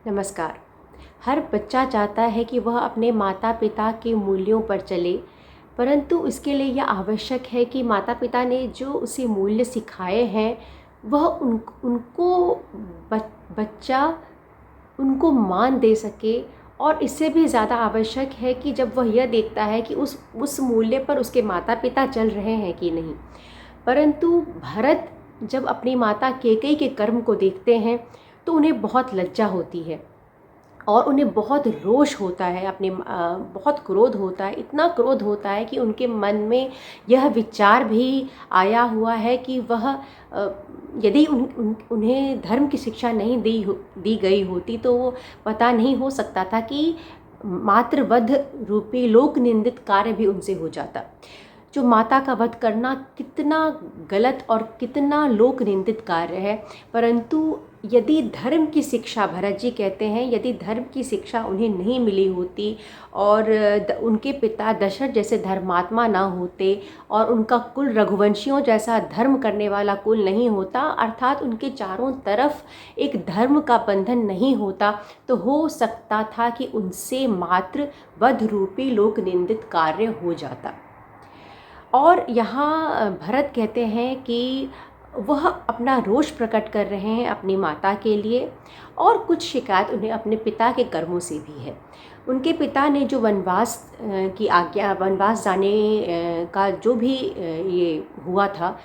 नमस्कार। हर बच्चा चाहता है कि वह अपने माता पिता के मूल्यों पर चले, परंतु इसके लिए यह आवश्यक है कि माता पिता ने जो उसे मूल्य सिखाए हैं, वह उनको बच्चा उनको मान दे सके। और इससे भी ज़्यादा आवश्यक है कि जब वह यह देखता है कि उस मूल्य पर उसके माता पिता चल रहे हैं कि नहीं। परंतु भरत जब अपनी माता कैकेयी के कर्म को देखते हैं, तो उन्हें बहुत लज्जा होती है और उन्हें बहुत रोष होता है, बहुत क्रोध होता है। इतना क्रोध होता है कि उनके मन में यह विचार भी आया हुआ है कि वह यदि उन्हें धर्म की शिक्षा नहीं दी गई होती, तो वो पता नहीं हो सकता था कि मातृवध रूपी लोक निंदित कार्य भी उनसे हो जाता। जो माता का वध करना कितना गलत और कितना लोक निंदित कार्य है। परंतु यदि धर्म की शिक्षा, भरत जी कहते हैं, यदि धर्म की शिक्षा उन्हें नहीं मिली होती और उनके पिता दशरथ जैसे धर्मात्मा ना होते और उनका कुल रघुवंशियों जैसा धर्म करने वाला कुल नहीं होता, अर्थात उनके चारों तरफ एक धर्म का बंधन नहीं होता, तो हो सकता था कि उनसे मात्र वध रूपी लोक निंदित कार्य हो जाता। और यहाँ भरत कहते हैं कि वह अपना रोष प्रकट कर रहे हैं अपनी माता के लिए, और कुछ शिकायत उन्हें अपने पिता के कर्मों से भी है। उनके पिता ने जो वनवास की आज्ञा, वनवास जाने का जो भी ये हुआ था,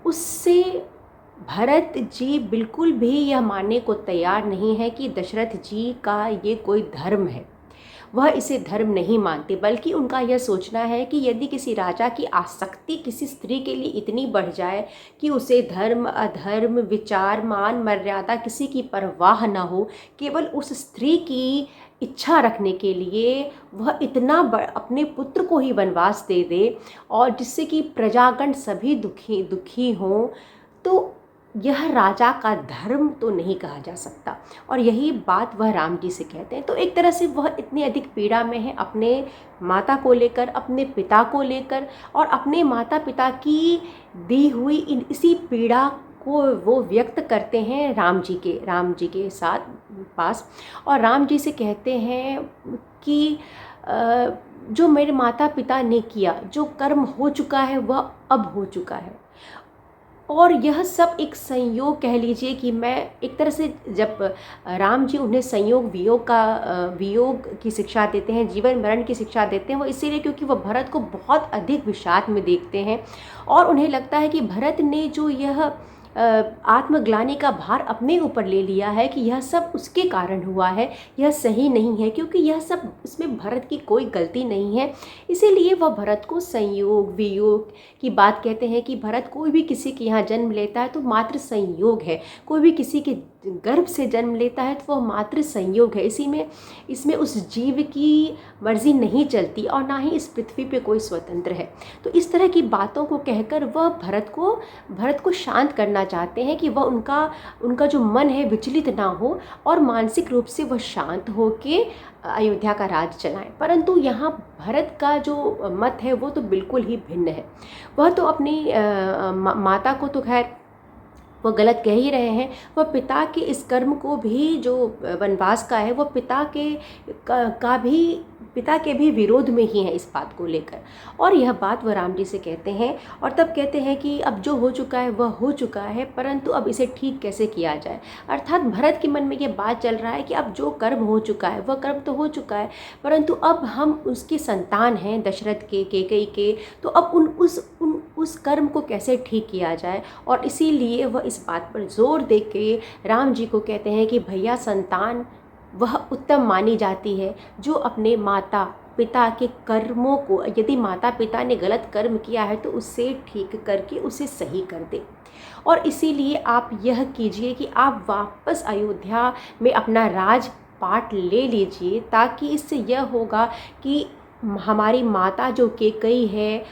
उससे भरत जी बिल्कुल भी यह मानने को तैयार नहीं है कि दशरथ जी का ये कोई धर्म है। वह इसे धर्म नहीं मानते, बल्कि उनका यह सोचना है कि यदि किसी राजा की आसक्ति किसी स्त्री के लिए इतनी बढ़ जाए कि उसे धर्म अधर्म विचार मान मर्यादा किसी की परवाह न हो, केवल उस स्त्री की इच्छा रखने के लिए वह इतना अपने पुत्र को ही वनवास दे दे, और जिससे कि प्रजागण सभी दुखी हों, तो यह राजा का धर्म तो नहीं कहा जा सकता। और यही बात वह राम जी से कहते हैं। तो एक तरह से वह इतनी अधिक पीड़ा में है अपने माता को लेकर, अपने पिता को लेकर, और अपने माता पिता की दी हुई इसी पीड़ा को वो व्यक्त करते हैं राम जी के साथ पास। और राम जी से कहते हैं कि जो मेरे माता पिता ने किया, जो कर्म हो चुका है वह अब हो चुका है। और यह सब एक संयोग कह लीजिए कि मैं एक तरह से, जब राम जी उन्हें संयोग वियोग की शिक्षा देते हैं, जीवन मरण की शिक्षा देते हैं, वो इसीलिए क्योंकि वो भरत को बहुत अधिक विषाद में देखते हैं और उन्हें लगता है कि भरत ने जो यह आत्मग्लानि का भार अपने ऊपर ले लिया है, कि यह सब उसके कारण हुआ है, यह सही नहीं है, क्योंकि यह सब इसमें भरत की कोई गलती नहीं है। इसीलिए वह भरत को संयोग वियोग की बात कहते हैं कि भरत कोई भी किसी के यहाँ जन्म लेता है तो मात्र संयोग है, कोई भी किसी के गर्भ से जन्म लेता है तो वह मात्र संयोग है। इसमें उस जीव की मर्जी नहीं चलती और ना ही इस पृथ्वी पे कोई स्वतंत्र है। तो इस तरह की बातों को कहकर वह भरत को शांत करना चाहते हैं कि वह उनका जो मन है विचलित ना हो और मानसिक रूप से वह शांत हो के अयोध्या का राज चलाएं। परंतु यहाँ भरत का जो मत है वो तो बिल्कुल ही भिन्न है। वह तो अपनी माता को तो खैर वो गलत कह ही रहे हैं, वह पिता के इस कर्म को भी, जो वनवास का है, वो पिता के भी विरोध में ही है इस बात को लेकर। और यह बात वह राम जी से कहते हैं और तब कहते हैं कि अब जो हो चुका है वह हो चुका है, परंतु अब इसे ठीक कैसे किया जाए। अर्थात भरत के मन में यह बात चल रहा है कि अब जो कर्म हो चुका है वह कर्म तो हो चुका है, परंतु अब हम उसकी संतान हैं, दशरथ के, कैकेयी के, तो अब उस कर्म को कैसे ठीक किया जाए। और इसीलिए वह इस बात पर जोर दे के राम जी को कहते हैं कि भैया, संतान वह उत्तम मानी जाती है जो अपने माता पिता के कर्मों को, यदि माता पिता ने गलत कर्म किया है तो उससे ठीक करके उसे सही कर दे। और इसीलिए आप यह कीजिए कि आप वापस अयोध्या में अपना राजपाट ले लीजिए, ताकि इससे यह होगा कि हमारी माता जो कैकेयी है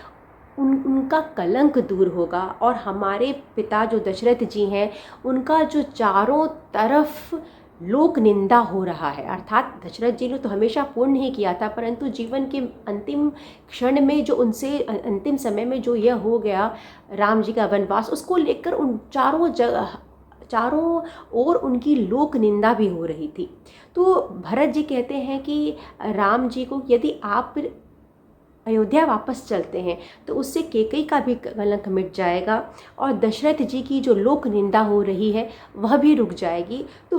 उनका कलंक दूर होगा, और हमारे पिता जो दशरथ जी हैं उनका जो चारों तरफ लोक निंदा हो रहा है, अर्थात दशरथ जी ने तो हमेशा पुण्य ही किया था, परंतु जीवन के अंतिम क्षण में जो उनसे, अंतिम समय में जो यह हो गया राम जी का वनवास, उसको लेकर उन चारों ओर उनकी लोक निंदा भी हो रही थी। तो भरत जी कहते हैं कि राम जी को, यदि आप अयोध्या वापस चलते हैं तो उससे कैकेयी का भी कलंक मिट जाएगा और दशरथ जी की जो लोक निंदा हो रही है वह भी रुक जाएगी। तो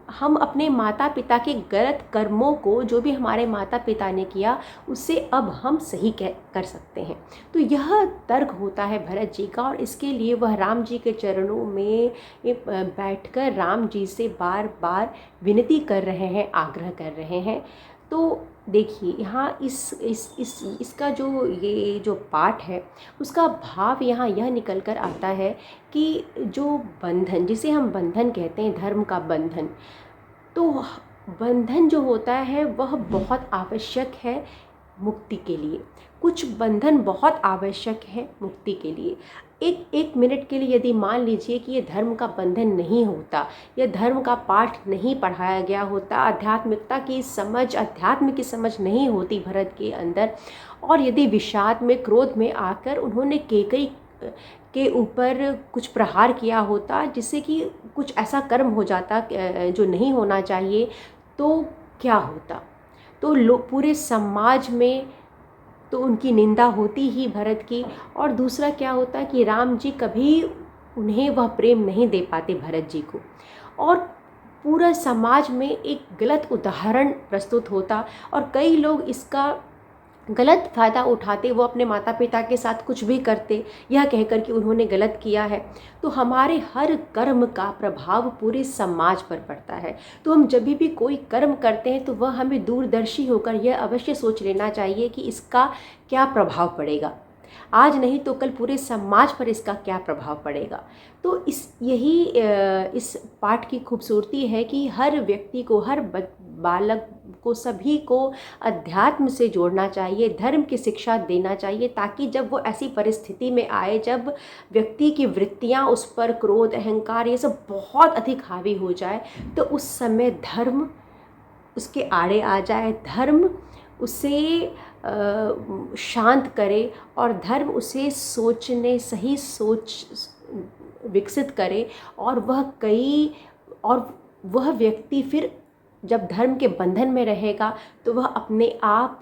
हम अपने माता पिता के गलत कर्मों को, जो भी हमारे माता पिता ने किया, उससे अब हम सही कर सकते हैं। तो यह तर्क होता है भरत जी का, और इसके लिए वह राम जी के चरणों में बैठकर राम जी से बार बार विनती कर रहे हैं, आग्रह कर रहे हैं। तो देखिए यहाँ इसका जो ये जो पाठ है उसका भाव यहाँ यह निकल कर आता है कि जो बंधन, जिसे हम बंधन कहते हैं, धर्म का बंधन, तो बंधन जो होता है वह बहुत आवश्यक है मुक्ति के लिए। कुछ बंधन बहुत आवश्यक है मुक्ति के लिए। एक मिनट के लिए यदि मान लीजिए कि ये धर्म का बंधन नहीं होता, या धर्म का पाठ नहीं पढ़ाया गया होता, आध्यात्मिकता की समझ, अध्यात्म की समझ नहीं होती भरत के अंदर, और यदि विषाद में, क्रोध में आकर उन्होंने कैकेयी के ऊपर कुछ प्रहार किया होता, जिससे कि कुछ ऐसा कर्म हो जाता जो नहीं होना चाहिए, तो क्या होता? तो पूरे समाज में तो उनकी निंदा होती ही भरत की, और दूसरा क्या होता कि राम जी कभी उन्हें वह प्रेम नहीं दे पाते भरत जी को, और पूरा समाज में एक गलत उदाहरण प्रस्तुत होता, और कई लोग इसका गलत फ़ायदा उठाते, वो अपने माता पिता के साथ कुछ भी करते यह कहकर कि उन्होंने गलत किया है। तो हमारे हर कर्म का प्रभाव पूरे समाज पर पड़ता है। तो हम जब भी कोई कर्म करते हैं तो वह हमें दूरदर्शी होकर यह अवश्य सोच लेना चाहिए कि इसका क्या प्रभाव पड़ेगा, आज नहीं तो कल पूरे समाज पर इसका क्या प्रभाव पड़ेगा। तो इस पाठ की खूबसूरती है कि हर व्यक्ति को, हर बालक को, सभी को अध्यात्म से जोड़ना चाहिए, धर्म की शिक्षा देना चाहिए, ताकि जब वो ऐसी परिस्थिति में आए जब व्यक्ति की वृत्तियाँ उस पर, क्रोध, अहंकार, ये सब बहुत अधिक हावी हो जाए, तो उस समय धर्म उसके आड़े आ जाए, धर्म उसे शांत करे, और धर्म उसे सोचने, सही सोच विकसित करे, और वह व्यक्ति फिर जब धर्म के बंधन में रहेगा तो वह अपने आप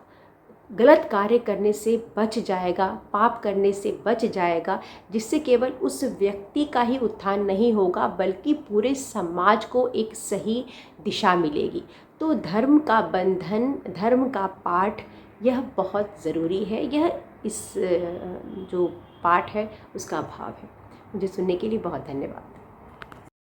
गलत कार्य करने से बच जाएगा, पाप करने से बच जाएगा, जिससे केवल उस व्यक्ति का ही उत्थान नहीं होगा बल्कि पूरे समाज को एक सही दिशा मिलेगी। तो धर्म का बंधन, धर्म का पाठ, यह बहुत ज़रूरी है। यह इस जो पाठ है उसका भाव है। मुझे सुनने के लिए बहुत धन्यवाद।